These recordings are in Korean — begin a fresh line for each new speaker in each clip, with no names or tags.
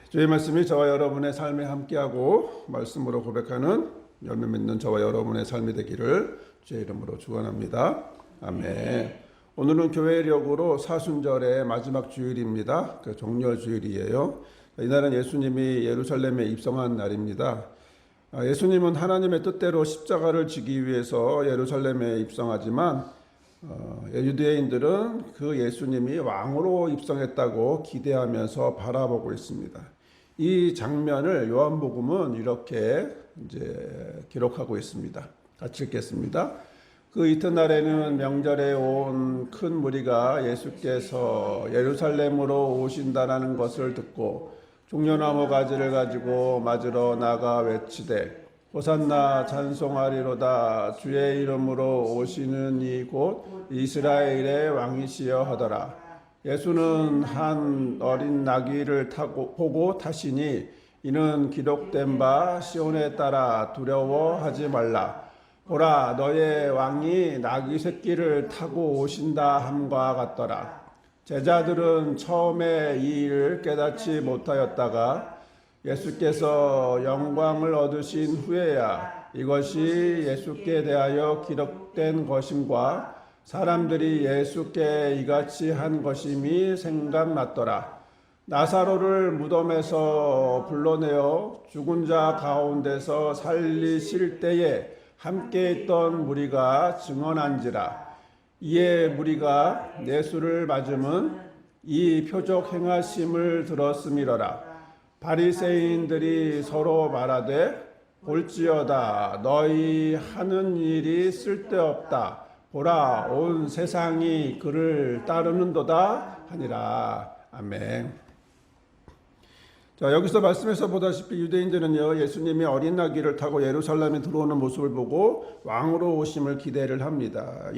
주의 말씀이 저와 여러분의 삶에 함께하고 말씀으로 고백하는 열매 맺는 저와 여러분의 삶이 되기를 주의 이름으로 축원합니다. 아멘. 오늘은 교회력으로 사순절의 마지막 주일입니다. 종려 주일이에요. 이날은 예수님이 예루살렘에 입성한 날입니다. 예수님은 하나님의 뜻대로 십자가를 지기 위해서 예루살렘에 입성하지만 유대인들은 그 예수님이 왕으로 입성했다고 기대하면서 바라보고 있습니다. 이 장면을 요한복음은 이렇게 기록하고 있습니다. 같이 읽겠습니다. 그 이튿날에는 명절에 온 큰 무리가 예수께서 예루살렘으로 오신다라는 것을 듣고 종려나무 가지를 가지고 맞으러 나가 외치되 호산나 찬송하리로다 주의 이름으로 오시는 이 곧 이스라엘의 왕이시여 하더라. 예수는 한 어린 나귀를 보고 타시니 이는 기록된 바 시온에 따라 두려워하지 말라. 보라 너의 왕이 나귀 새끼를 타고 오신다 함과 같더라. 제자들은 처음에 이 일을 깨닫지 못하였다가 예수께서 영광을 얻으신 후에야 이것이 예수께 대하여 기록된 것임과 사람들이 예수께 이같이 한 것임이 생각났더라. 나사로를 무덤에서 불러내어 죽은 자 가운데서 살리실 때에 함께 있던 무리가 증언한지라. 이에 무리가 예수를 맞음은 이 표적 행하심을 들었음이러라. 바리새인들이 서로 말하되 볼지어다 너희 하는 일이 쓸데없다. 보라 온 세상이 그를 따르는도다 하니라. 아멘. 자, 여기서 말씀에서 보다시피 유대인들은요 예수님이 어린 나귀를 타고 예루살렘에 들어오는 모습을 보고 왕으로 오심을 기대를 합니다.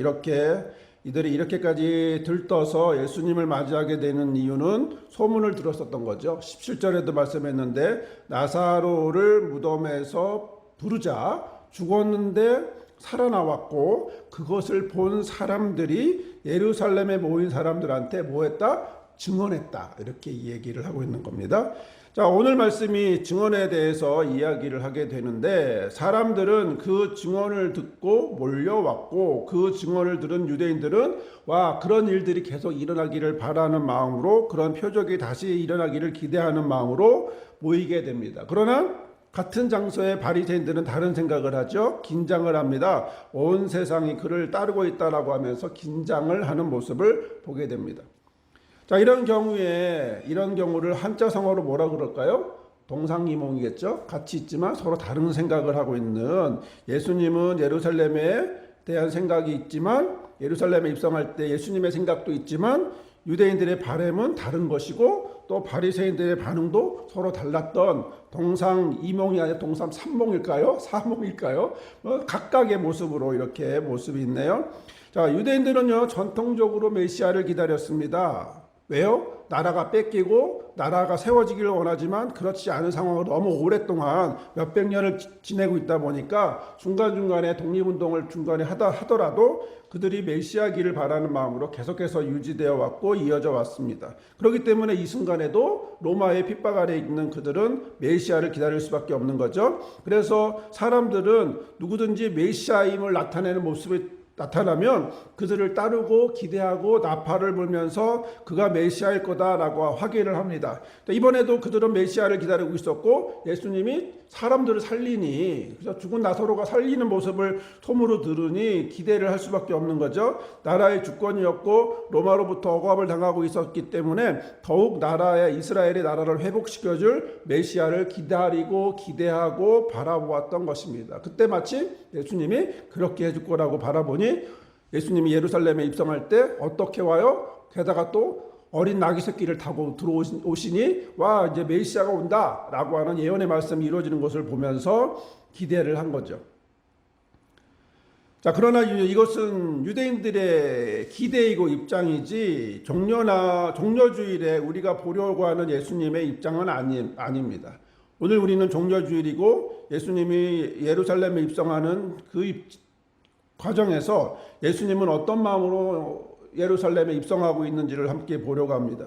이들이 이렇게까지 들떠서 예수님을 맞이하게 되는 이유는 소문을 들었었던 거죠. 17절에도 말씀했는데 나사로를 무덤에서 부르자 죽었는데 살아나왔고 그것을 본 사람들이 예루살렘에 모인 사람들한테 뭐했다? 증언했다. 이렇게 얘기를 하고 있는 겁니다. 자, 오늘 말씀이 증언에 대해서 이야기를 하게 되는데 사람들은 그 증언을 듣고 몰려왔고 그 증언을 들은 유대인들은 와 그런 일들이 계속 일어나기를 바라는 마음으로 그런 표적이 다시 일어나기를 기대하는 마음으로 모이게 됩니다. 그러나 같은 장소에 바리새인들은 다른 생각을 하죠. 긴장을 합니다. 온 세상이 그를 따르고 있다라고 하면서 긴장을 하는 모습을 보게 됩니다. 자, 이런 경우를 한자성어로 뭐라 그럴까요? 동상이몽이겠죠. 같이 있지만 서로 다른 생각을 하고 있는 예수님은 예루살렘에 대한 생각이 있지만 예루살렘에 입성할 때 예수님의 생각도 있지만 유대인들의 바람은 다른 것이고 또 바리새인들의 반응도 서로 달랐던 동상이몽이 아니라 동상삼몽일까요? 사몽일까요? 각각의 모습으로 이렇게 모습이 있네요. 자, 유대인들은요 전통적으로 메시아를 기다렸습니다. 왜요? 나라가 뺏기고 나라가 세워지기를 원하지만 그렇지 않은 상황으로 너무 오랫동안 몇백 년을 지내고 있다 보니까 중간중간에 독립운동을 중간에 하더라도 그들이 메시아기를 바라는 마음으로 계속해서 유지되어 왔고 이어져 왔습니다. 그렇기 때문에 이 순간에도 로마의 핍박 아래에 있는 그들은 메시아를 기다릴 수밖에 없는 거죠. 그래서 사람들은 누구든지 메시아임을 나타내는 모습이 나타나면 그들을 따르고 기대하고 나팔을 불면서 그가 메시아일 거다라고 확인을 합니다. 이번에도 그들은 메시아를 기다리고 있었고 예수님이 사람들을 살리니 그래서 죽은 나사로가 살리는 모습을 소문으로 들으니 기대를 할 수밖에 없는 거죠. 나라의 주권이었고 로마로부터 억압을 당하고 있었기 때문에 더욱 이스라엘의 나라를 회복시켜줄 메시아를 기다리고 기대하고 바라보았던 것입니다. 그때 마침 예수님이 그렇게 해줄 거라고 바라보니 예수님이 예루살렘에 입성할 때 어떻게 와요? 게다가 또 어린 나귀 새끼를 타고 들어오시니 와 이제 메시아가 온다라고 하는 예언의 말씀이 이루어지는 것을 보면서 기대를 한 거죠. 자, 그러나 이것은 유대인들의 기대이고 입장이지 종려주일에 우리가 보려고 하는 예수님의 입장은 아닙니다. 오늘 우리는 종려주일이고 예수님이 예루살렘에 입성하는 그 과정에서 예수님은 어떤 마음으로 예루살렘에 입성하고 있는지를 함께 보려고 합니다.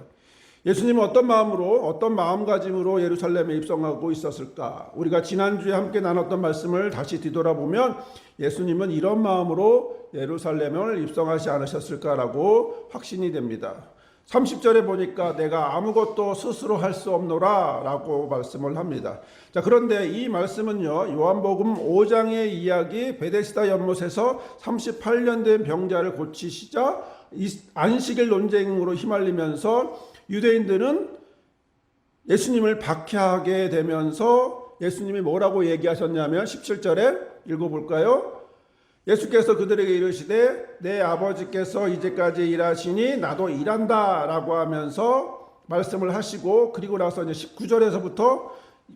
예수님은 어떤 마음으로, 어떤 마음가짐으로 예루살렘에 입성하고 있었을까? 우리가 지난주에 함께 나눴던 말씀을 다시 뒤돌아보면 예수님은 이런 마음으로 예루살렘을 입성하지 않으셨을까라고 확신이 됩니다. 30절에 보니까 내가 아무것도 스스로 할 수 없노라 라고 말씀을 합니다. 자, 그런데 이 말씀은요, 요한복음 5장의 이야기 베데스다 연못에서 38년 된 병자를 고치시자 안식일 논쟁으로 휘말리면서 유대인들은 예수님을 박해하게 되면서 예수님이 뭐라고 얘기하셨냐면 17절에 읽어볼까요? 예수께서 그들에게 이르시되 내 아버지께서 이제까지 일하시니 나도 일한다 라고 하면서 말씀을 하시고, 그리고 나서 이제 19절에서부터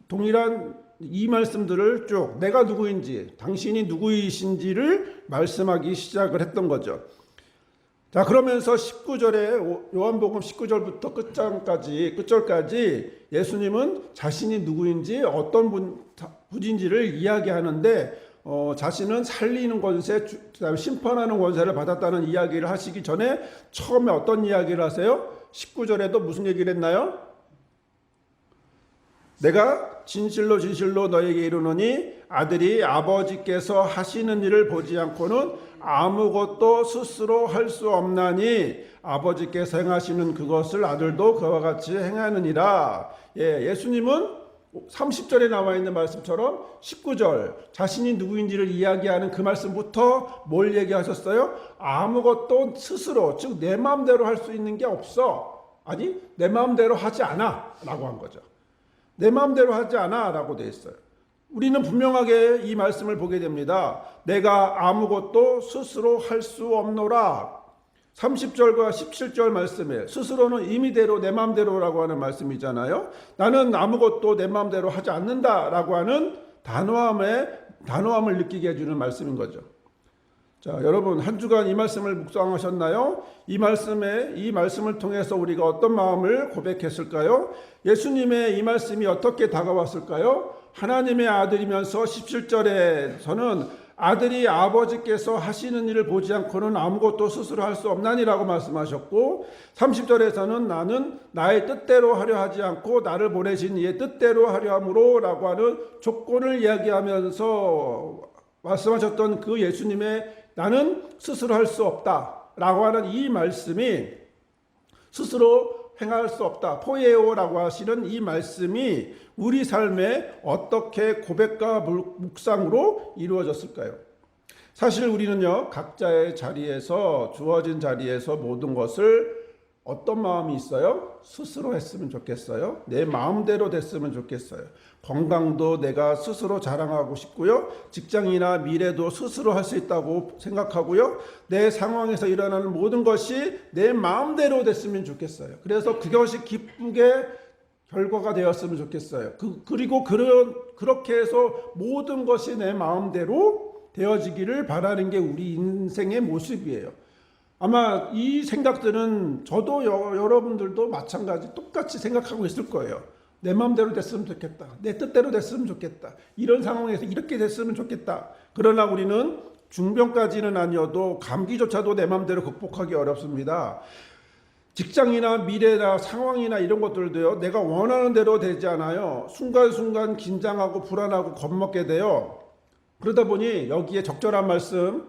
동일한 이 말씀들을 쭉 내가 누구인지 당신이 누구이신지를 말씀하기 시작을 했던 거죠. 자, 그러면서 19절에 요한복음 19절부터 끝절까지 예수님은 자신이 누구인지 어떤 분인지를 이야기하는데 자신은 살리는 권세, 그다음에 심판하는 권세를 받았다는 이야기를 하시기 전에 처음에 어떤 이야기를 하세요? 19절에도 무슨 얘기를 했나요? 내가 진실로 진실로 너에게 이르노니 아들이 아버지께서 하시는 일을 보지 않고는 아무것도 스스로 할 수 없나니 아버지께서 행하시는 그것을 아들도 그와 같이 행하느니라. 예수님은 30절에 나와 있는 말씀처럼 19절 자신이 누구인지를 이야기하는 그 말씀부터 뭘 얘기하셨어요? 아무것도 스스로, 즉 내 마음대로 할 수 있는 게 없어. 아니, 내 마음대로 하지 않아 라고 한 거죠. 내 마음대로 하지 않아 라고 되어 있어요. 우리는 분명하게 이 말씀을 보게 됩니다. 내가 아무것도 스스로 할 수 없노라. 30절과 17절 말씀에 스스로는 임의대로 내 마음대로라고 하는 말씀이잖아요. 나는 아무것도 내 마음대로 하지 않는다라고 하는 단호함을 느끼게 해주는 말씀인 거죠. 자, 여러분 한 주간 이 말씀을 묵상하셨나요? 이 말씀을 통해서 우리가 어떤 마음을 고백했을까요? 예수님의 이 말씀이 어떻게 다가왔을까요? 하나님의 아들이면서 17절에서는 아들이 아버지께서 하시는 일을 보지 않고는 아무것도 스스로 할 수 없나니라고 말씀하셨고, 30절에서는 나는 나의 뜻대로 하려 하지 않고 나를 보내신 이의 뜻대로 하려 함으로 라고 하는 조건을 이야기하면서 말씀하셨던 그 예수님의 나는 스스로 할 수 없다 라고 하는 이 말씀이, 스스로 행할 수 없다, 포에오라고 하시는 이 말씀이 우리 삶에 어떻게 고백과 묵상으로 이루어졌을까요? 사실 우리는요, 각자의 자리에서, 주어진 자리에서 모든 것을 어떤 마음이 있어요? 스스로 했으면 좋겠어요. 내 마음대로 됐으면 좋겠어요. 건강도 내가 스스로 자랑하고 싶고요. 직장이나 미래도 스스로 할 수 있다고 생각하고요. 내 상황에서 일어나는 모든 것이 내 마음대로 됐으면 좋겠어요. 그래서 그것이 기쁘게 결과가 되었으면 좋겠어요. 그리고 그렇게 해서 모든 것이 내 마음대로 되어지기를 바라는 게 우리 인생의 모습이에요. 아마 이 생각들은 저도 여러분들도 마찬가지 똑같이 생각하고 있을 거예요. 내 마음대로 됐으면 좋겠다. 내 뜻대로 됐으면 좋겠다. 이런 상황에서 이렇게 됐으면 좋겠다. 그러나 우리는 중병까지는 아니어도 감기조차도 내 마음대로 극복하기 어렵습니다. 직장이나 미래나 상황이나 이런 것들도요, 내가 원하는 대로 되지 않아요. 순간순간 긴장하고 불안하고 겁먹게 돼요. 그러다 보니 여기에 적절한 말씀,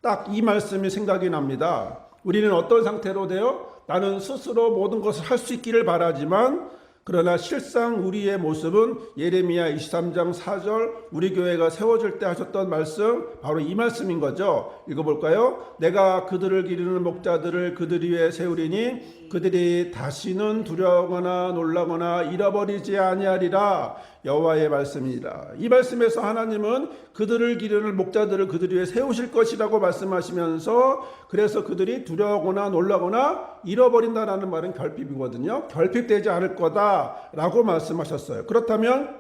딱 이 말씀이 생각이 납니다. 우리는 어떤 상태로 돼요? 나는 스스로 모든 것을 할 수 있기를 바라지만, 그러나 실상 우리의 모습은 예레미야 23장 4절 우리 교회가 세워질 때 하셨던 말씀, 바로 이 말씀인 거죠. 읽어볼까요? 내가 그들을 기르는 목자들을 그들 위에 세우리니 그들이 다시는 두려워하거나 놀라거나 잃어버리지 아니하리라. 여호와의 말씀이라. 이 말씀에서 하나님은 그들을 기르는 목자들을 그들 위에 세우실 것이라고 말씀하시면서, 그래서 그들이 두려워하거나 놀라거나 잃어버린다라는 말은 결핍이거든요. 결핍되지 않을 거다라고 말씀하셨어요. 그렇다면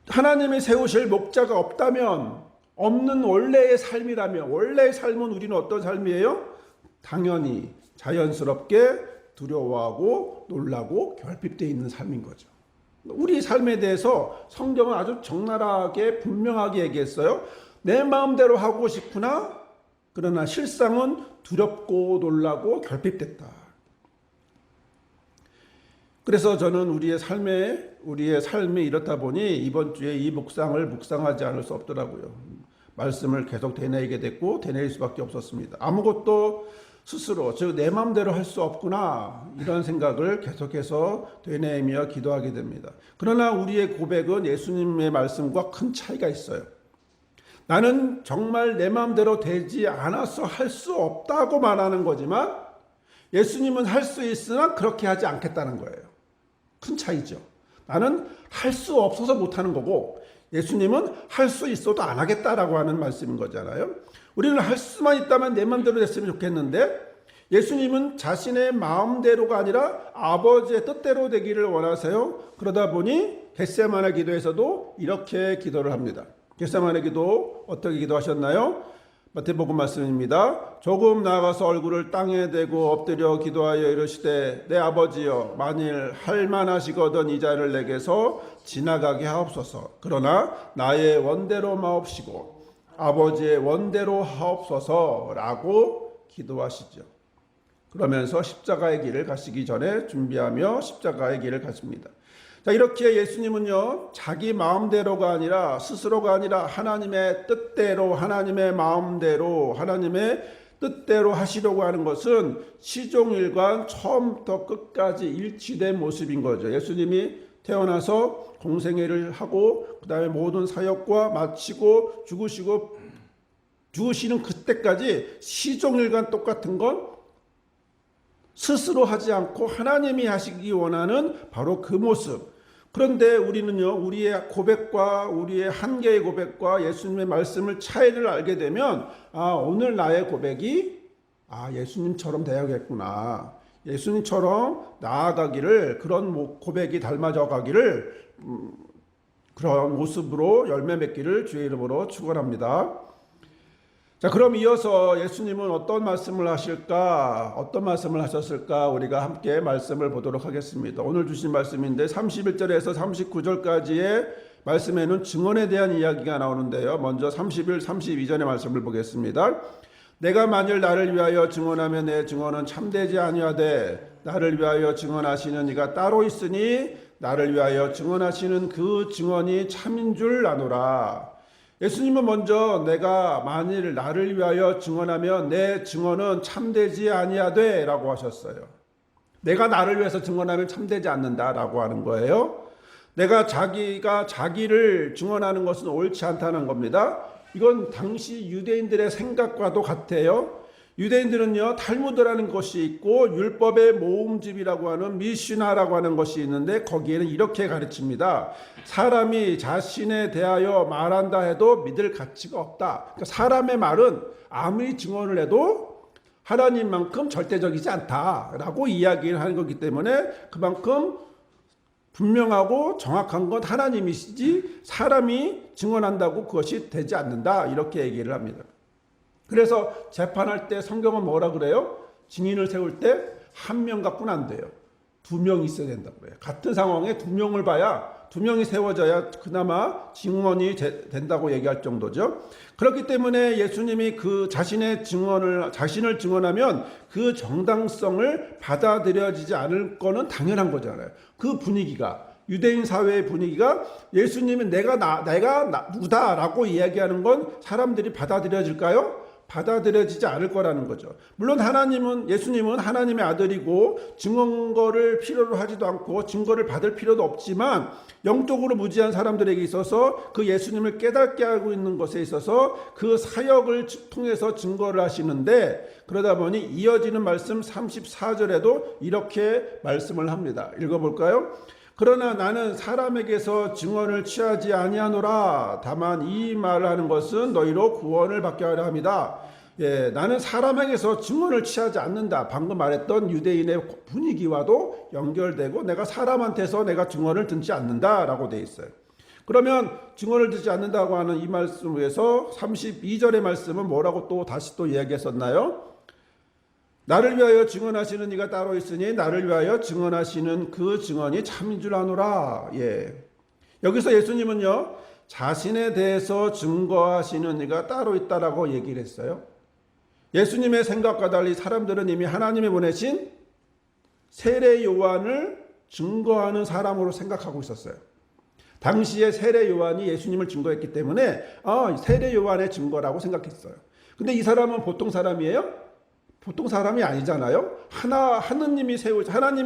하나님이 세우실 목자가 없다면, 없는 원래의 삶이라면, 원래의 삶은 우리는 어떤 삶이에요? 당연히 자연스럽게 두려워하고 놀라고 결핍되어 있는 삶인 거죠. 우리 삶에 대해서 성경은 아주 적나라하게 분명하게 얘기했어요. 내 마음대로 하고 싶구나. 그러나 실상은 두렵고 놀라고 결핍됐다. 그래서 저는 우리의 삶이 이렇다 보니 이번 주에 이 묵상을 묵상하지 않을 수 없더라고요. 말씀을 계속 되뇌이게 됐고 되뇌일 수밖에 없었습니다. 아무것도 스스로 즉 내 마음대로 할 수 없구나 이런 생각을 계속해서 되뇌이며 기도하게 됩니다. 그러나 우리의 고백은 예수님의 말씀과 큰 차이가 있어요. 나는 정말 내 마음대로 되지 않아서 할 수 없다고 말하는 거지만 예수님은 할 수 있으나 그렇게 하지 않겠다는 거예요. 큰 차이죠. 나는 할 수 없어서 못하는 거고 예수님은 할 수 있어도 안 하겠다라고 하는 말씀인 거잖아요. 우리는 할 수만 있다면 내 마음대로 됐으면 좋겠는데 예수님은 자신의 마음대로가 아니라 아버지의 뜻대로 되기를 원하세요. 그러다 보니 겟세마네 기도에서도 이렇게 기도를 합니다. 겟세마네 기도 어떻게 기도하셨나요? 마태복음 말씀입니다. 조금 나아가서 얼굴을 땅에 대고 엎드려 기도하여 이르시되 내 아버지여 만일 할만하시거든 이 자를 내게서 지나가게 하옵소서. 그러나 나의 원대로 마옵시고 아버지의 원대로 하옵소서라고 기도하시죠. 그러면서 십자가의 길을 가시기 전에 준비하며 십자가의 길을 가십니다. 자, 이렇게 예수님은요, 자기 마음대로가 아니라 스스로가 아니라 하나님의 뜻대로 하나님의 마음대로 하나님의 뜻대로 하시려고 하는 것은 시종일관 처음부터 끝까지 일치된 모습인 거죠. 예수님이 태어나서 공생애를 하고 그 다음에 모든 사역과 마치고 죽으시는 그때까지 시종일관 똑같은 건 스스로 하지 않고 하나님이 하시기 원하는 바로 그 모습. 그런데 우리는요, 우리의 고백과 우리의 한계의 고백과 예수님의 말씀을 차이를 알게 되면 오늘 나의 고백이 예수님처럼 되어야겠구나. 예수님처럼 나아가기를 그런 고백이 닮아져 가기를 그런 모습으로 열매 맺기를 주의 이름으로 축원합니다. 자, 그럼 이어서 예수님은 어떤 말씀을 하실까? 어떤 말씀을 하셨을까? 우리가 함께 말씀을 보도록 하겠습니다. 오늘 주신 말씀인데 31절에서 39절까지의 말씀에는 증언에 대한 이야기가 나오는데요. 먼저 31, 32절의 말씀을 보겠습니다. 내가 만일 나를 위하여 증언하면 내 증언은 참되지 아니하되 나를 위하여 증언하시는 이가 따로 있으니 나를 위하여 증언하시는 그 증언이 참인 줄 아노라. 예수님은 먼저 내가 만일 나를 위하여 증언하면 내 증언은 참되지 아니하되 라고 하셨어요. 내가 나를 위해서 증언하면 참되지 않는다라고 하는 거예요. 내가 자기가 자기를 증언하는 것은 옳지 않다는 겁니다. 이건 당시 유대인들의 생각과도 같아요. 유대인들은요, 탈무드라는 것이 있고 율법의 모음집이라고 하는 미슈나라고 하는 것이 있는데 거기에는 이렇게 가르칩니다. 사람이 자신에 대하여 말한다 해도 믿을 가치가 없다. 그러니까 사람의 말은 아무리 증언을 해도 하나님만큼 절대적이지 않다라고 이야기를 하는 거기 때문에 그만큼 분명하고 정확한 건 하나님이시지 사람이 증언한다고 그것이 되지 않는다. 이렇게 얘기를 합니다. 그래서 재판할 때 성경은 뭐라 그래요? 증인을 세울 때 한 명 갖고는 안 돼요. 두 명이 있어야 된다고 그래요. 같은 상황에 두 명을 봐야 두 명이 세워져야 그나마 증언이 된다고 얘기할 정도죠. 그렇기 때문에 예수님이 그 자신을 증언하면 그 정당성을 받아들여지지 않을 거는 당연한 거잖아요. 그 분위기가 유대인 사회의 분위기가 예수님이 내가 누구다라고 이야기하는 건 사람들이 받아들여질까요? 받아들여지지 않을 거라는 거죠. 물론 예수님은 하나님의 아들이고 증거를 필요로 하지도 않고 증거를 받을 필요도 없지만 영적으로 무지한 사람들에게 있어서 그 예수님을 깨닫게 하고 있는 것에 있어서 그 사역을 통해서 증거를 하시는데 그러다 보니 이어지는 말씀 34절에도 이렇게 말씀을 합니다. 읽어볼까요? 그러나 나는 사람에게서 증언을 취하지 아니하노라. 다만 이 말을 하는 것은 너희로 구원을 받게 하려 함이다. 나는 사람에게서 증언을 취하지 않는다. 방금 말했던 유대인의 분위기와도 연결되고 내가 사람한테서 내가 증언을 듣지 않는다라고 돼 있어요. 그러면 증언을 듣지 않는다고 하는 이 말씀 위에서 32절의 말씀은 뭐라고 다시 이야기했었나요? 나를 위하여 증언하시는 이가 따로 있으니 나를 위하여 증언하시는 그 증언이 참인 줄 아노라. 여기서 예수님은요, 자신에 대해서 증거하시는 이가 따로 있다라고 얘기를 했어요. 예수님의 생각과 달리 사람들은 이미 하나님이 보내신 세례 요한을 증거하는 사람으로 생각하고 있었어요. 당시에 세례 요한이 예수님을 증거했기 때문에 세례 요한의 증거라고 생각했어요. 근데 이 사람은 보통 사람이에요? 보통 사람이 아니잖아요. 하나님이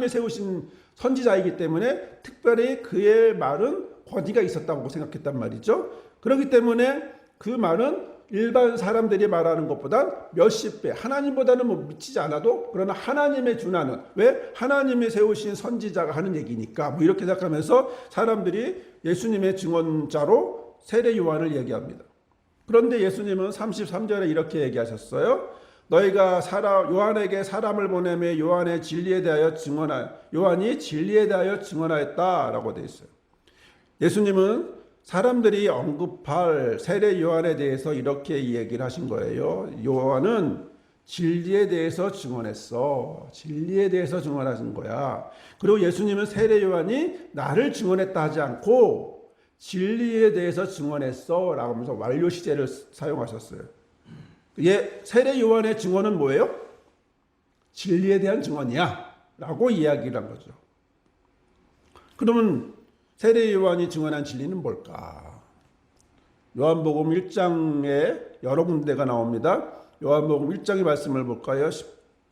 세우신 선지자이기 때문에 특별히 그의 말은 권위가 있었다고 생각했단 말이죠. 그렇기 때문에 그 말은 일반 사람들이 말하는 것보다 몇십 배, 하나님보다는 뭐 미치지 않아도 그러나 하나님의 준하는, 왜? 하나님이 세우신 선지자가 하는 얘기니까 뭐 이렇게 생각하면서 사람들이 예수님의 증언자로 세례 요한을 얘기합니다. 그런데 예수님은 33절에 이렇게 얘기하셨어요. 너희가 요한에게 사람을 보내며 요한이 진리에 대하여 증언하였다라고 되어 있어요. 예수님은 사람들이 언급할 세례 요한에 대해서 이렇게 얘기를 하신 거예요. 요한은 진리에 대해서 증언했어. 진리에 대해서 증언하신 거야. 그리고 예수님은 세례 요한이 나를 증언했다 하지 않고 진리에 대해서 증언했어 라고 하면서 완료 시제를 사용하셨어요. 세례 요한의 증언은 뭐예요? 진리에 대한 증언이야 라고 이야기를 한 거죠. 그러면 세례 요한이 증언한 진리는 뭘까? 요한복음 1장에 여러 군데가 나옵니다. 요한복음 1장의 말씀을 볼까요?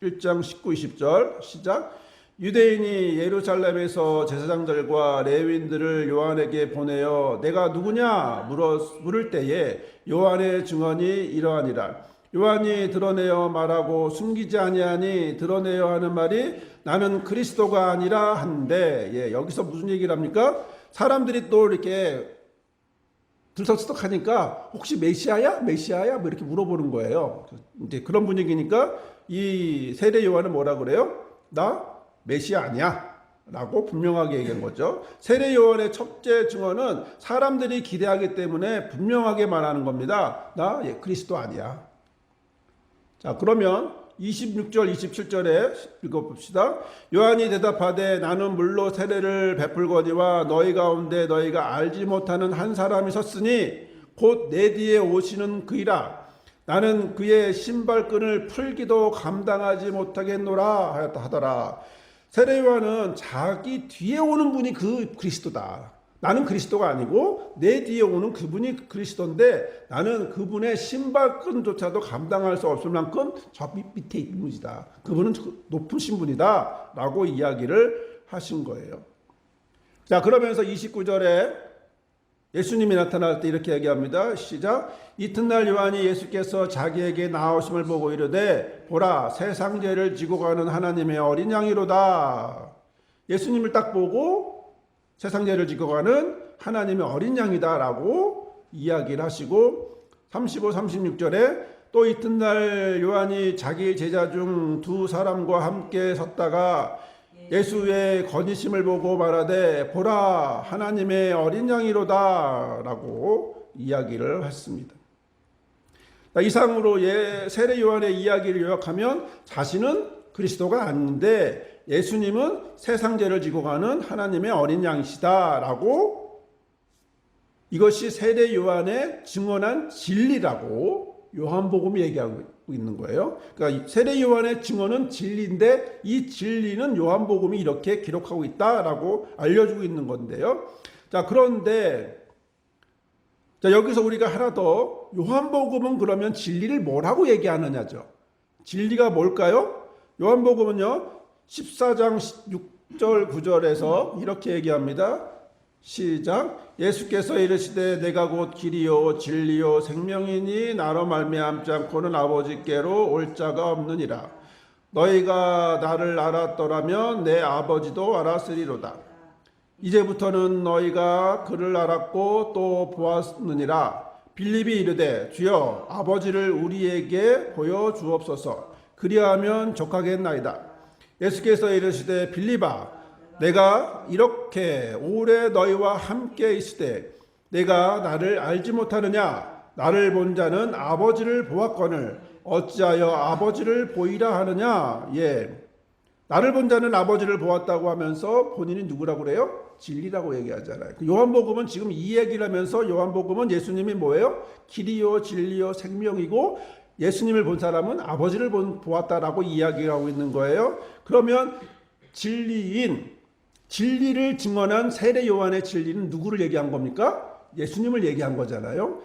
1장 19, 20절 시작. 유대인이 예루살렘에서 제사장들과 레위인들을 요한에게 보내어 내가 누구냐 물을 때에 요한의 증언이 이러하니라. 요한이 드러내어 말하고 숨기지 아니하니 드러내어 하는 말이 나는 그리스도가 아니라 한데, 여기서 무슨 얘기를 합니까? 사람들이 또 이렇게 들썩들썩하니까 혹시 메시아야? 메시아야? 뭐 이렇게 물어보는 거예요. 이제 그런 분위기니까 이 세례 요한은 뭐라 그래요? 나 메시아 아니야 라고 분명하게 얘기한 거죠. 세례 요한의 첫째 증언은 사람들이 기대하기 때문에 분명하게 말하는 겁니다. 나 그리스도 아니야. 자, 그러면 26절 27절에 읽어봅시다. 요한이 대답하되 나는 물로 세례를 베풀거니와 너희 가운데 너희가 알지 못하는 한 사람이 섰으니 곧 내 뒤에 오시는 그이라. 나는 그의 신발끈을 풀기도 감당하지 못하겠노라 하더라. 세례 요한은 자기 뒤에 오는 분이 그 그리스도다. 나는 그리스도가 아니고 내 뒤에 오는 그분이 그리스도인데 나는 그분의 신발끈조차도 감당할 수 없을 만큼 저 밑에 있는 분이다. 그분은 높으신 분이다 라고 이야기를 하신 거예요. 자, 그러면서 29절에 예수님이 나타날 때 이렇게 얘기합니다. 시작. 이튿날 요한이 예수께서 자기에게 나오심을 보고 이르되 보라 세상 죄를 지고 가는 하나님의 어린 양이로다. 예수님을 딱 보고 세상 죄를 지고 가는 하나님의 어린 양이다라고 이야기를 하시고 35, 36절에 또 이튿날 요한이 자기 제자 중 두 사람과 함께 섰다가 예수의 거니심을 보고 말하되 보라 하나님의 어린 양이로다 라고 이야기를 했습니다. 이상으로 세례 요한의 이야기를 요약하면 자신은 그리스도가 아닌데 예수님은 세상 죄를 지고 가는 하나님의 어린 양이시다라고 이것이 세례 요한의 증언한 진리라고 요한복음이 얘기하고 있는 거예요. 그러니까 세례 요한의 증언은 진리인데 이 진리는 요한복음이 이렇게 기록하고 있다라고 알려주고 있는 건데요. 자, 그런데 여기서 우리가 하나 더 요한복음은 그러면 진리를 뭐라고 얘기하느냐죠. 진리가 뭘까요? 요한복음은요. 14장 6절 9절에서 이렇게 얘기합니다. 시작. 예수께서 이르시되 내가 곧 길이요 진리요 생명이니 나로 말미암지 않고는 아버지께로 올 자가 없느니라. 너희가 나를 알았더라면 내 아버지도 알았으리로다. 이제부터는 너희가 그를 알았고 또 보았느니라. 빌립이 이르되 주여 아버지를 우리에게 보여주옵소서. 그리하면 족하겠나이다. 예수께서 이르시되 빌립아 내가 이렇게 오래 너희와 함께 있으되 내가 나를 알지 못하느냐? 나를 본 자는 아버지를 보았거늘 어찌하여 아버지를 보이라 하느냐? 나를 본 자는 아버지를 보았다고 하면서 본인이 누구라고 그래요? 진리라고 얘기하잖아요. 요한복음은 지금 이 얘기를 하면서 요한복음은 예수님이 뭐예요? 길이요 진리요 생명이고 예수님을 본 사람은 아버지를 보았다라고 이야기하고 있는 거예요. 그러면 진리인 진리를 증언한 세례 요한의 진리는 누구를 얘기한 겁니까? 예수님을 얘기한 거잖아요.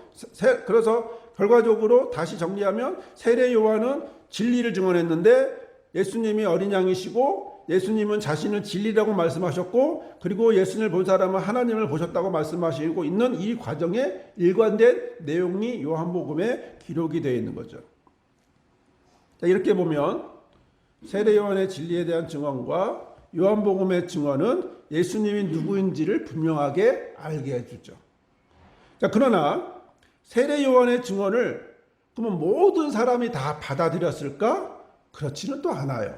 그래서 결과적으로 다시 정리하면 세례 요한은 진리를 증언했는데 예수님이 어린 양이시고 예수님은 자신을 진리라고 말씀하셨고 그리고 예수님을 본 사람은 하나님을 보셨다고 말씀하시고 있는 이 과정에 일관된 내용이 요한복음에 기록이 되어 있는 거죠. 자, 이렇게 보면 세례 요한의 진리에 대한 증언과 요한복음의 증언은 예수님이 누구인지를 분명하게 알게 해주죠. 자, 그러나 세례 요한의 증언을 그러면 모든 사람이 다 받아들였을까? 그렇지는 또 않아요.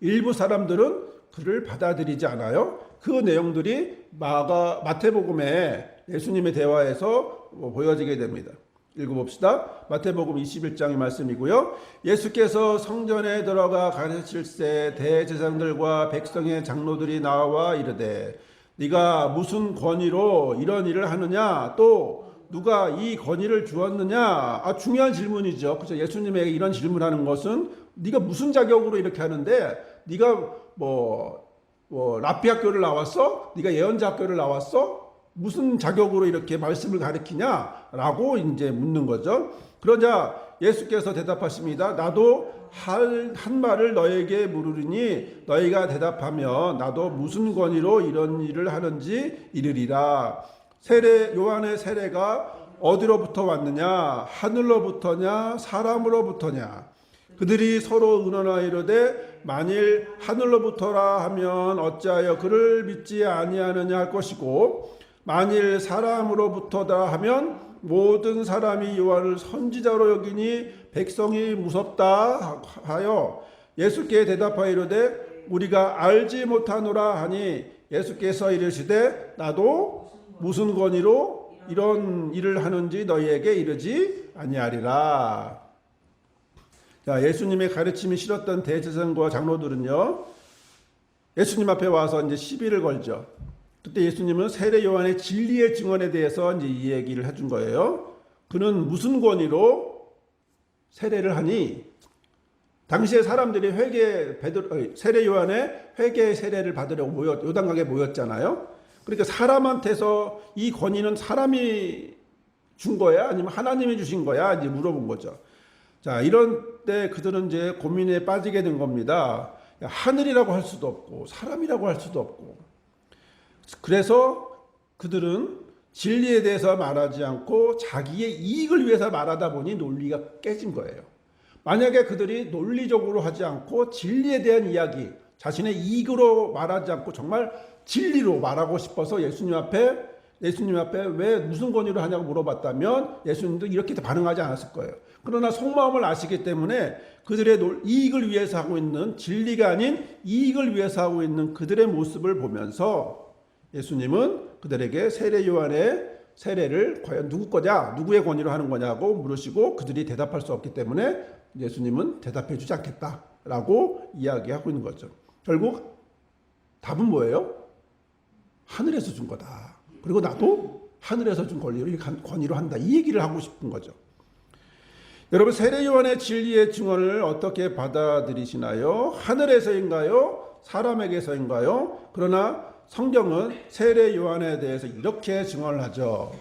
일부 사람들은 그를 받아들이지 않아요. 그 내용들이 마태복음에 예수님의 대화에서 보여지게 됩니다. 읽어봅시다. 마태복음 21장의 말씀이고요. 예수께서 성전에 들어가 가르칠새 대제사장들과 백성의 장로들이 나와 이르되 네가 무슨 권위로 이런 일을 하느냐? 또 누가 이 권위를 주었느냐? 중요한 질문이죠. 그렇죠? 예수님에게 이런 질문하는 것은 네가 무슨 자격으로 이렇게 하는데 네가 라피 학교를 나왔어? 네가 예언자 학교를 나왔어? 무슨 자격으로 이렇게 말씀을 가르치냐라고 이제 묻는 거죠. 그러자 예수께서 대답하십니다. 나도 한 말을 너에게 물으리니 너희가 대답하면 나도 무슨 권위로 이런 일을 하는지 이르리라. 요한의 세례가 어디로부터 왔느냐? 하늘로부터냐? 사람으로부터냐? 그들이 서로 의논하이르되 만일 하늘로부터라 하면 어찌하여 그를 믿지 아니하느냐 할 것이고 만일 사람으로부터다 하면 모든 사람이 요한을 선지자로 여기니 백성이 무섭다 하여 예수께 대답하이르되 우리가 알지 못하노라 하니 예수께서 이르시되 나도 무슨 권위로 이런 일을 하는지 너희에게 이르지 아니하리라. 자, 예수님의 가르침이 싫었던 대제사장과 장로들은요, 예수님 앞에 와서 이제 시비를 걸죠. 그때 예수님은 세례 요한의 진리의 증언에 대해서 이제 이 얘기를 해준 거예요. 그는 무슨 권위로 세례를 하니? 당시에 사람들이 세례 요한의 회개 세례를 받으려고 요단강에 모였잖아요. 그러니까 사람한테서 이 권위는 사람이 준 거야? 아니면 하나님이 주신 거야? 이제 물어본 거죠. 자, 이런 때 그들은 이제 고민에 빠지게 된 겁니다. 하늘이라고 할 수도 없고 사람이라고 할 수도 없고. 그래서 그들은 진리에 대해서 말하지 않고 자기의 이익을 위해서 말하다 보니 논리가 깨진 거예요. 만약에 그들이 논리적으로 하지 않고 진리에 대한 이야기, 자신의 이익으로 말하지 않고 정말 진리로 말하고 싶어서 예수님 앞에 왜 무슨 권위로 하냐고 물어봤다면 예수님도 이렇게 반응하지 않았을 거예요. 그러나 속마음을 아시기 때문에 그들의 이익을 위해서 하고 있는 진리가 아닌 이익을 위해서 하고 있는 그들의 모습을 보면서 예수님은 그들에게 세례 요한의 세례를 과연 누구 거냐, 누구의 권위로 하는 거냐고 물으시고 그들이 대답할 수 없기 때문에 예수님은 대답해 주지 않겠다라고 이야기하고 있는 거죠. 결국 답은 뭐예요? 하늘에서 준 거다. 그리고 나도 하늘에서 준 권위로 한다. 이 얘기를 하고 싶은 거죠. 여러분, 세례 요한의 진리의 증언을 어떻게 받아들이시나요? 하늘에서인가요? 사람에게서인가요? 그러나 성경은 세례 요한에 대해서 이렇게 증언을 하죠.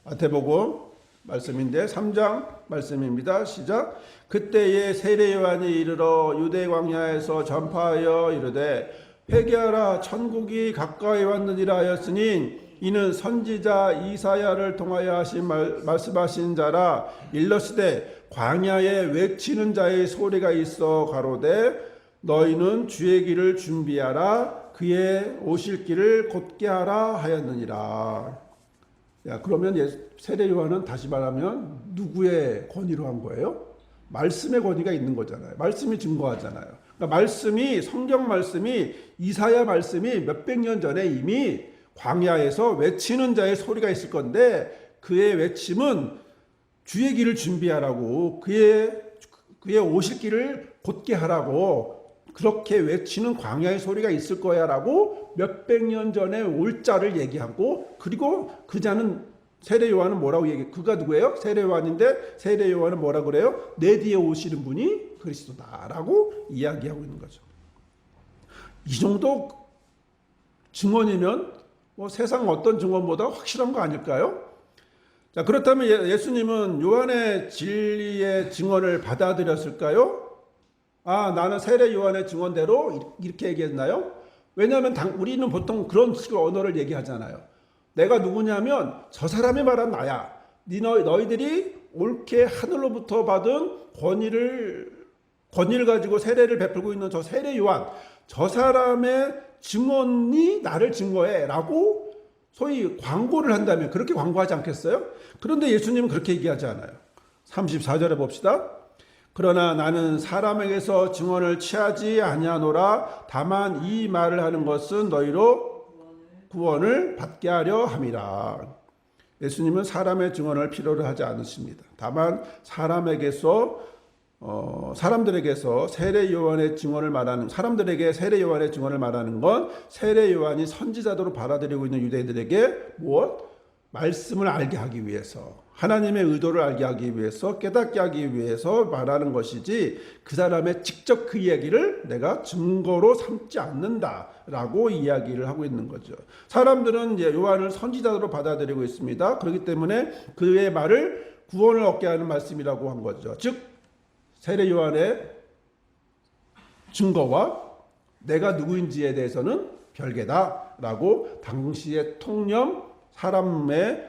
마태복음 말씀인데 3장 말씀입니다. 시작. 그때에 세례 요한이 이르러 유대 광야에서 전파하여 이르되 회개하라 천국이 가까이 왔느니라 하였으니 이는 선지자 이사야를 통하여 하신 말씀하신 자라. 일러시되 광야에 외치는 자의 소리가 있어 가로되 너희는 주의 길을 준비하라 그의 오실 길을 곧게 하라 하였느니라. 야, 그러면 세례 요한은 다시 말하면 누구의 권위로 한 거예요? 말씀의 권위가 있는 거잖아요. 말씀이 증거하잖아요. 그러니까 성경 말씀이 이사야 말씀이 몇백 년 전에 이미 광야에서 외치는 자의 소리가 있을 건데 그의 외침은 주의 길을 준비하라고 그의 오실 길을 곧게 하라고 그렇게 외치는 광야의 소리가 있을 거야 라고 몇백 년 전에 올 자를 얘기하고 그리고 그 자는 세례 요한은 뭐라고 얘기해요? 그가 누구예요? 세례 요한인데 세례 요한은 뭐라고 그래요? 내 뒤에 오시는 분이 그리스도다라고 이야기하고 있는 거죠. 이 정도 증언이면 뭐 세상 어떤 증언보다 확실한 거 아닐까요? 자, 그렇다면 예수님은 요한의 진리의 증언을 받아들였을까요? 아, 나는 세례 요한의 증언대로 이렇게 얘기했나요? 왜냐하면 우리는 보통 그런 식으로 언어를 얘기하잖아요. 내가 누구냐면 저 사람이 말한 나야. 너희들이 옳게 하늘로부터 받은 권위를 가지고 세례를 베풀고 있는 저 세례 요한, 저 사람의 증언이 나를 증거해 라고 소위 광고를 한다면 그렇게 광고하지 않겠어요? 그런데 예수님은 그렇게 얘기하지 않아요. 34절에 봅시다. 그러나 나는 사람에게서 증언을 취하지 아니하노라. 다만 이 말을 하는 것은 너희로 구원을 받게 하려 함이라. 예수님은 사람의 증언을 필요로 하지 않으십니다. 다만 사람들에게서 세례 요한의 증언을 말하는, 사람들에게 세례 요한의 증언을 말하는 건 세례 요한이 선지자도로 받아들이고 있는 유대인들에게 무엇? 말씀을 알게 하기 위해서, 하나님의 의도를 알게 하기 위해서, 깨닫게 하기 위해서 말하는 것이지, 그 사람의 직접 그 이야기를 내가 증거로 삼지 않는다라고 이야기를 하고 있는 거죠. 사람들은 이제 요한을 선지자로 받아들이고 있습니다. 그렇기 때문에 그의 말을 구원을 얻게 하는 말씀이라고 한 거죠. 즉 세례 요한의 증거와 내가 누구인지에 대해서는 별개다라고 당시의 통념, 사람의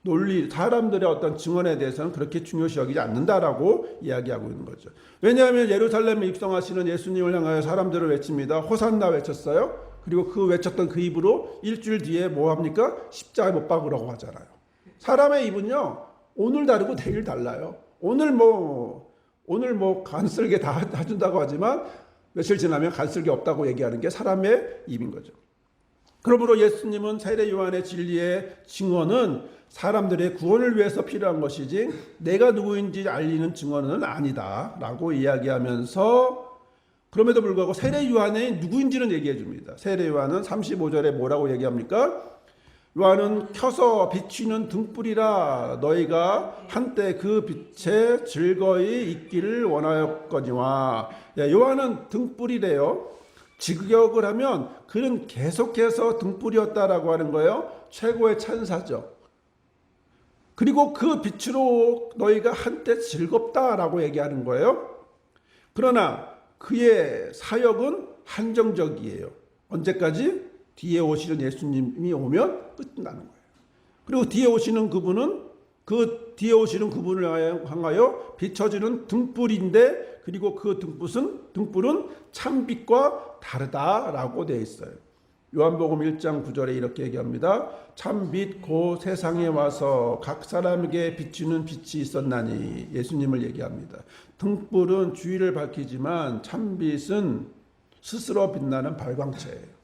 논리, 사람들의 어떤 증언에 대해서는 그렇게 중요시 여기지 않는다라고 이야기하고 있는 거죠. 왜냐하면 예루살렘에 입성하시는 예수님을 향하여 사람들을 외칩니다. 호산나 외쳤어요. 그리고 그 외쳤던 그 입으로 일주일 뒤에 뭐 합니까? 십자가에 못 박으라고 하잖아요. 사람의 입은요, 오늘 다르고 내일 달라요. 오늘 뭐 간쓸게 다 준다고 하지만 며칠 지나면 간쓸게 없다고 얘기하는 게 사람의 입인 거죠. 그러므로 예수님은 세례 요한의 진리의 증언은 사람들의 구원을 위해서 필요한 것이지 내가 누구인지 알리는 증언은 아니다라고 이야기하면서, 그럼에도 불구하고 세례 요한의 누구인지는 얘기해 줍니다. 세례 요한은 35절에 뭐라고 얘기합니까? 요한은 켜서 비추는 등불이라 너희가 한때 그 빛에 즐거이 있기를 원하였거니와. 요한은 등불이래요. 직역을 하면 그는 계속해서 등불이었다라고 하는 거예요. 최고의 찬사죠. 그리고 그 빛으로 너희가 한때 즐겁다라고 얘기하는 거예요. 그러나 그의 사역은 한정적이에요. 언제까지? 뒤에 오시는 예수님이 오면 끝나는 거예요. 그리고 뒤에 오시는 그분은 그 뒤에 오시는 그분을 향하여 비춰지는 등불인데, 그리고 그 등불은 참빛과 다르다라고 되어 있어요. 요한복음 1장 9절에 이렇게 얘기합니다. 참빛 곧 세상에 와서 각 사람에게 비추는 빛이 있었나니. 예수님을 얘기합니다. 등불은 주위를 밝히지만 참빛은 스스로 빛나는 발광체예요.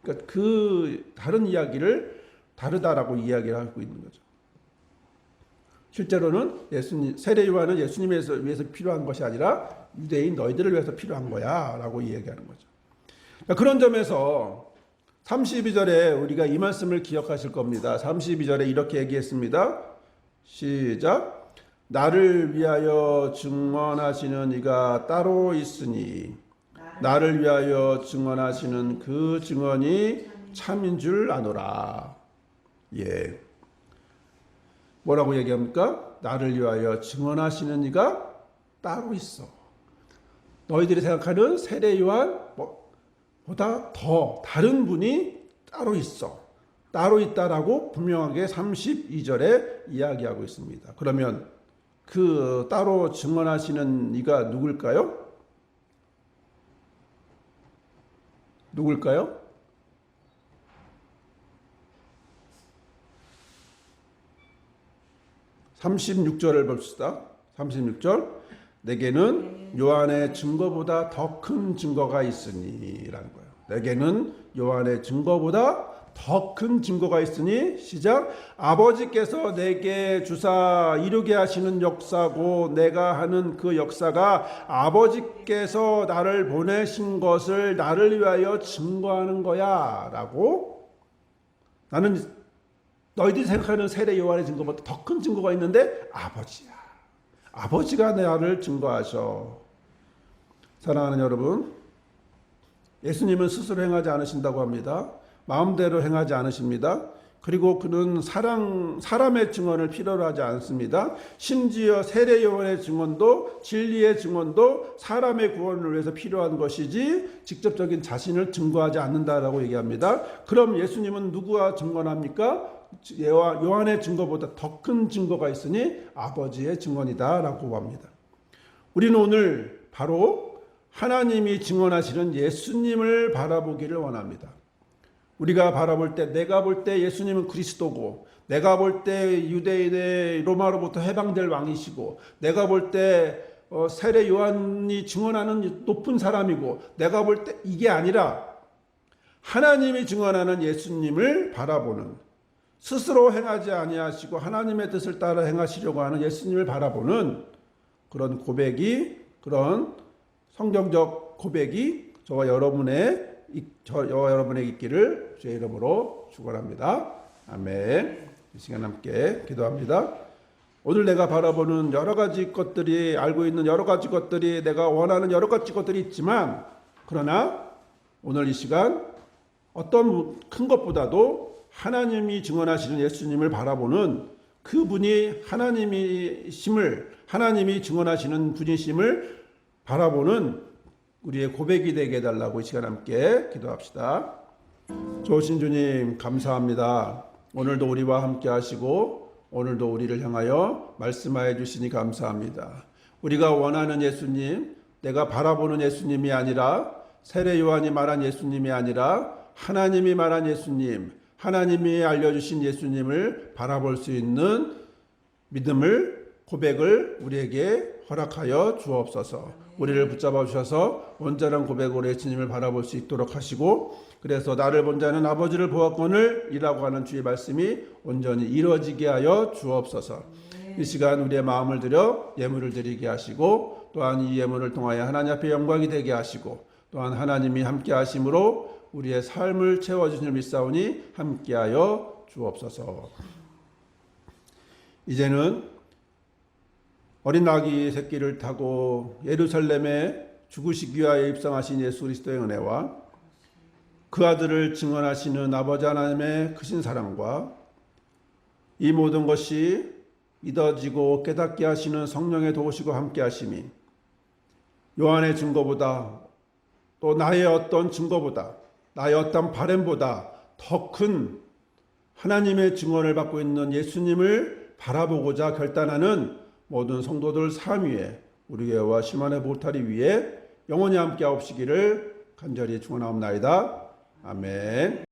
그러니까 그 다른 이야기를 다르다라고 이야기를 하고 있는 거죠. 실제로는 세례 요한은 예수님을 위해서 필요한 것이 아니라 유대인 너희들을 위해서 필요한 거야 라고 이야기하는 거죠. 그런 점에서 32절에 우리가 이 말씀을 기억하실 겁니다. 32절에 이렇게 얘기했습니다. 시작. 나를 위하여 증언하시는 이가 따로 있으니 나를 위하여 증언하시는 그 증언이 참인 줄 아노라. 예. 뭐라고 얘기합니까? 나를 위하여 증언하시는 이가 따로 있어. 너희들이 생각하는 세례 요한보다 더 다른 분이 따로 있어. 따로 있다라고 분명하게 32절에 이야기하고 있습니다. 그러면 그 따로 증언하시는 이가 누굴까요? 누굴까요? 36절을 봅시다. 36절. 내게는 요한의 증거보다 더 큰 증거가 있으니 라는 거예요. 내게는 요한의 증거보다 더 큰 증거가 있으니, 시작. 아버지께서 내게 주사 이루게 하시는 역사고 내가 하는 그 역사가 아버지께서 나를 보내신 것을 나를 위하여 증거하는 거야 라고. 나는 너희들이 생각하는 세례 요한의 증거보다 더 큰 증거가 있는데 아버지야. 아버지가 나를 증거하셔. 사랑하는 여러분, 예수님은 스스로 행하지 않으신다고 합니다. 마음대로 행하지 않으십니다. 그리고 그는 사람의 증언을 필요로 하지 않습니다. 심지어 세례 요한의 증언도, 진리의 증언도 사람의 구원을 위해서 필요한 것이지 직접적인 자신을 증거하지 않는다라고 얘기합니다. 그럼 예수님은 누구와 증언합니까? 요한의 증거보다 더 큰 증거가 있으니 아버지의 증언이다라고 합니다. 우리는 오늘 바로 하나님이 증언하시는 예수님을 바라보기를 원합니다. 우리가 바라볼 때, 내가 볼 때 예수님은 그리스도고, 내가 볼 때 유대인의 로마로부터 해방될 왕이시고, 내가 볼 때 세례 요한이 증언하는 높은 사람이고, 내가 볼 때 이게 아니라 하나님이 증언하는 예수님을 바라보는, 스스로 행하지 아니하시고 하나님의 뜻을 따라 행하시려고 하는 예수님을 바라보는 그런 고백이, 그런 성경적 고백이 저와 여러분의 있기를 주의 이름으로 축원합니다. 아멘. 이 시간 함께 기도합니다. 오늘 내가 바라보는 여러 가지 것들이, 알고 있는 여러 가지 것들이, 내가 원하는 여러 가지 것들이 있지만, 그러나 오늘 이 시간 어떤 큰 것보다도 하나님이 증언하시는 예수님을 바라보는 그분이 하나님이 증언하시는 분이심을 바라보는 우리의 고백이 되게 해달라고 이 시간 함께 기도합시다. 좋으신 주님 감사합니다. 오늘도 우리와 함께 하시고 오늘도 우리를 향하여 말씀하여 주시니 감사합니다. 우리가 원하는 예수님, 내가 바라보는 예수님이 아니라 세례 요한이 말한 예수님이 아니라 하나님이 말한 예수님, 하나님이 알려주신 예수님을 바라볼 수 있는 믿음을, 고백을 우리에게 허락하여 주옵소서. 우리를 붙잡아 주셔서 온전한 고백으로 예수님을 바라볼 수 있도록 하시고, 그래서 나를 본 자는 아버지를 보았거늘 이라고 하는 주의 말씀이 온전히 이루어지게 하여 주옵소서. 이 시간 우리의 마음을 들여 예물을 드리게 하시고, 또한 이 예물을 통하여 하나님 앞에 영광이 되게 하시고, 또한 하나님이 함께 하심으로 우리의 삶을 채워주실 믿사오니 함께하여 주옵소서. 이제는 어린 아기 새끼를 타고 예루살렘에 죽으시기 위하여 입성하신 예수 그리스도의 은혜와 그 아들을 증언하시는 아버지 하나님의 크신 사랑과 이 모든 것이 믿어지고 깨닫게 하시는 성령의 도우시고 함께 하심이 요한의 증거보다, 또 나의 어떤 증거보다, 나의 어떤 바램보다 더 큰 하나님의 증언을 받고 있는 예수님을 바라보고자 결단하는 모든 성도들 삶 위에, 우리 교회와 시만의 보따리 위에 영원히 함께 하옵시기를 간절히 축원하옵나이다. 아멘.